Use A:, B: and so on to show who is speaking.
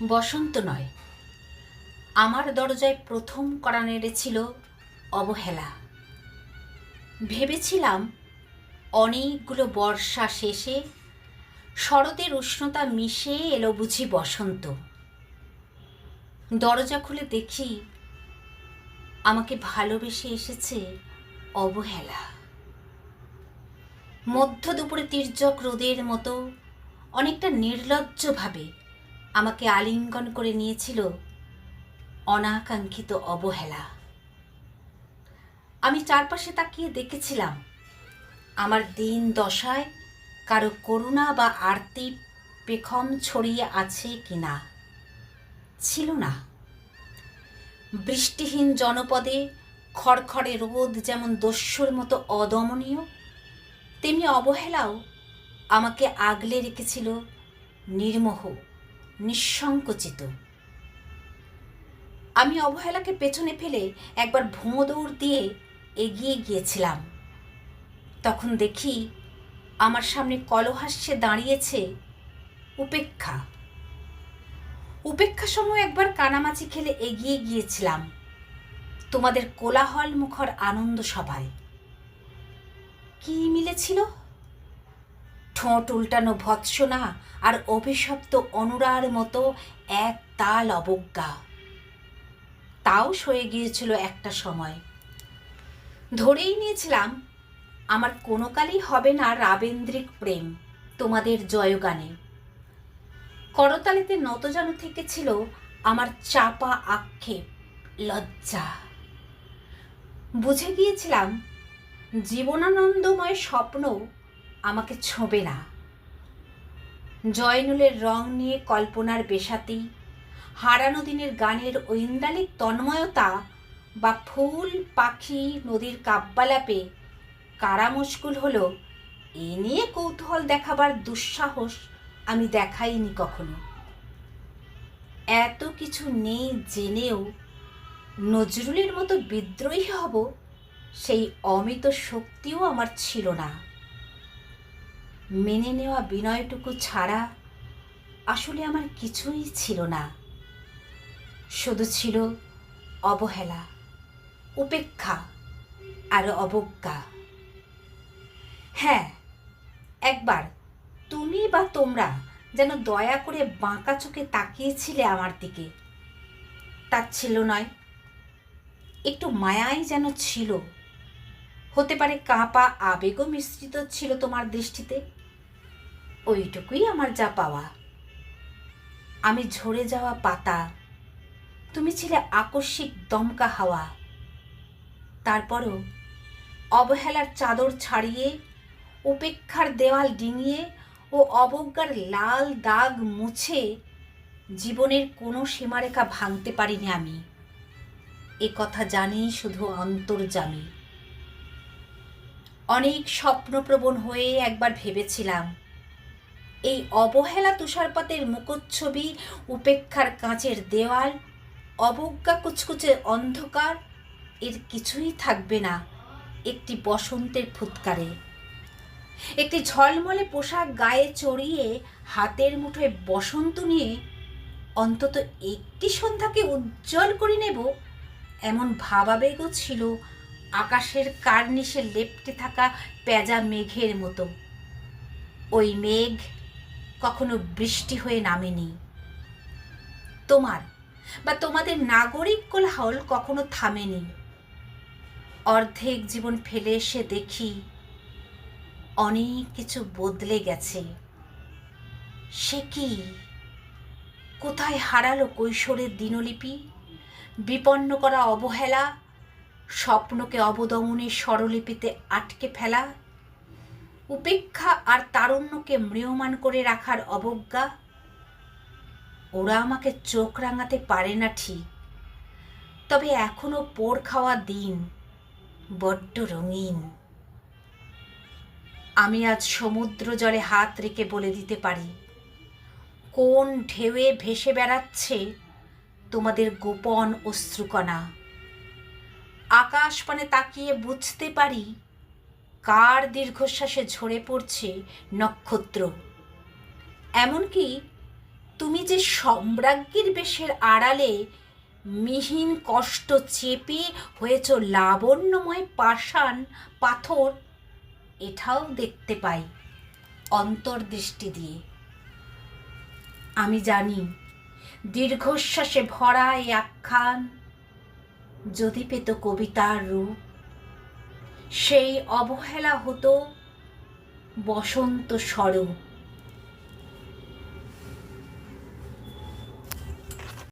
A: বসন্ত নয়, আমার দরজায় প্রথম কড়া নেড়েছিল অবহেলা। ভেবেছিলাম অনেকগুলো বর্ষা শেষে শরতের উষ্ণতা মিশে এলো বুঝি বসন্ত। দরজা খুলে দেখি আমাকে ভালোবেসে এসেছে অবহেলা। মধ্য দুপুরে তির্যক রোদের মতো অনেকটা নির্লজ্জভাবে আমাকে আলিঙ্গন করে নিয়েছিল অনাকাঙ্ক্ষিত অবহেলা। আমি চারপাশে তাকিয়ে দেখেছিলাম আমার দিন দশায় কারো করুণা বা আরতি পেখম ছড়িয়ে আছে কিনা। ছিল না। বৃষ্টিহীন জনপদে খড়খড়ে রোদ যেমন দস্যুর মতো অদমনীয়, তেমনি অবহেলাও আমাকে আগলে রেখেছিল নির্মোহ, নিঃসংকোচিত। আমি অবহেলাকে পেছনে ফেলে একবার ভোঁ দৌড় দিয়ে এগিয়ে গিয়েছিলাম। তখন দেখি আমার সামনে কলহাস্যে দাঁড়িয়েছে উপেক্ষা। উপেক্ষার সময় একবার কানামাছি খেলে এগিয়ে গিয়েছিলাম তোমাদের কোলাহল মুখর আনন্দ সভায়। কি মিলেছিল? ঠোঁট উল্টানো ভৎসনা আর অভিশপ্ত অনুরার মতো এক তাল অবজ্ঞা। তাও সয়ে গিয়েছিল একটা সময়। ধরেই নিয়েছিলাম আমার কোনো কালই হবে না রাবেন্দ্রিক প্রেম তোমাদের জয়গানে। করতালিতে নতজানু থেকেছিল আমার চাপা আক্ষেপ, লজ্জা। বুঝে গিয়েছিলাম জীবনানন্দময় স্বপ্ন আমাকে ছোঁবে না। জয়নুলের রং নিয়ে কল্পনার বেশাতি, হারানো দিনের গানের ঐন্দ্রালিক তন্ময়তা বা ফুল পাখি নদীর কাব্যালাপে কারা মুশকুল হলো এ নিয়ে কৌতূহল দেখাবার দুঃসাহস আমি দেখাইনি কখনো। এত কিছু নেই জেনেও নজরুলের মতো বিদ্রোহী হব সেই অমিত শক্তিও আমার ছিল না। মেনে নেওয়া বিনয়টুকু ছাড়া আসলে আমার কিছুই ছিল না। শুধু ছিল অবহেলা, উপেক্ষা আর অবজ্ঞা। হ্যাঁ, একবার তুমি বা তোমরা যেন দয়া করে বাঁকা চোখে তাকিয়েছিলে আমার দিকে। তাচ্ছিল্য নয়, একটু মায়াই যেন ছিল। হতে পারে কাঁপা আবেগও মিশ্রিত ছিল তোমার দৃষ্টিতে। ওইটুকুই আমার যা পাওয়া। আমি ঝরে যাওয়া পাতা, তুমি ছিলে আকস্মিক দমকা হাওয়া। তারপরও অবহেলার চাদর ছাড়িয়ে, উপেক্ষার দেওয়াল ডিঙিয়ে ও অবজ্ঞার লাল দাগ মুছে জীবনের কোনো সীমারেখা ভাঙতে পারিনি আমি। এ কথা জানি শুধু অন্তর্যামী। অনেক স্বপ্নপ্রবণ হয়ে একবার ভেবেছিলাম এই অবহেলা তুষারপাতের মুখচ্ছবি, উপেক্ষার কাঁচের দেওয়াল, অবজ্ঞা কুচকুচে অন্ধকার, এর কিছুই থাকবে না একটি বসন্তের ফুৎকারে। একটি ঝলমলে পোশাক গায়ে চড়িয়ে হাতের মুঠোয় বসন্ত নিয়ে অন্তত একটি সন্ধ্যাকে উজ্জ্বল করে নেব এমন ভাবাবেগও ছিল আকাশের কার্নিশে লেপ্টে থাকা পেঁজা মেঘের মতো। ওই মেঘ কখনো বৃষ্টি হয়ে নামেনি। তোমার বা তোমাদের নাগরিক কোলাহল কখনো থামেনি। অর্ধেক জীবন ফেলে এসে দেখি অনেক কিছু বদলে গেছে। সে কি? কোথায় হারালো কৈশোরের দিনলিপি, বিপন্ন করা অবহেলা, স্বপ্নকে অবদমনের স্বরলিপিতে আটকে ফেলা, উপেক্ষা আর তারুণ্যকে ম্রিয়মাণ করে রাখার অবজ্ঞা? ওরা আমাকে চোখ রাঙাতে পারে না ঠিক, তবে এখনো পোড় খাওয়া দিন বড্ড রঙিন। আমি আজ সমুদ্র জলে হাত রেখে বলে দিতে পারি কোন ঢেউয়ে ভেসে বেড়াচ্ছে তোমাদের গোপন অশ্রুকণা। আকাশ পানে তাকিয়ে বুঝতে পারি কার দীর্ঘশ্বাসে ঝরে পড়ছে নক্ষত্র। এমনকি তুমি যে সম্রাজ্ঞীর বেশের আড়ালে মিহিন কষ্ট চেপে হয়েছ লাবণ্যময় পাষাণ পাথর, এটাও দেখতে পাই অন্তর্দৃষ্টি দিয়ে। আমি জানি দীর্ঘশ্বাসে ভরা এই আখ্যান যদি পেত কবিতার রূপ, সেই অবহেলা হতো বসন্ত স্বরূপ।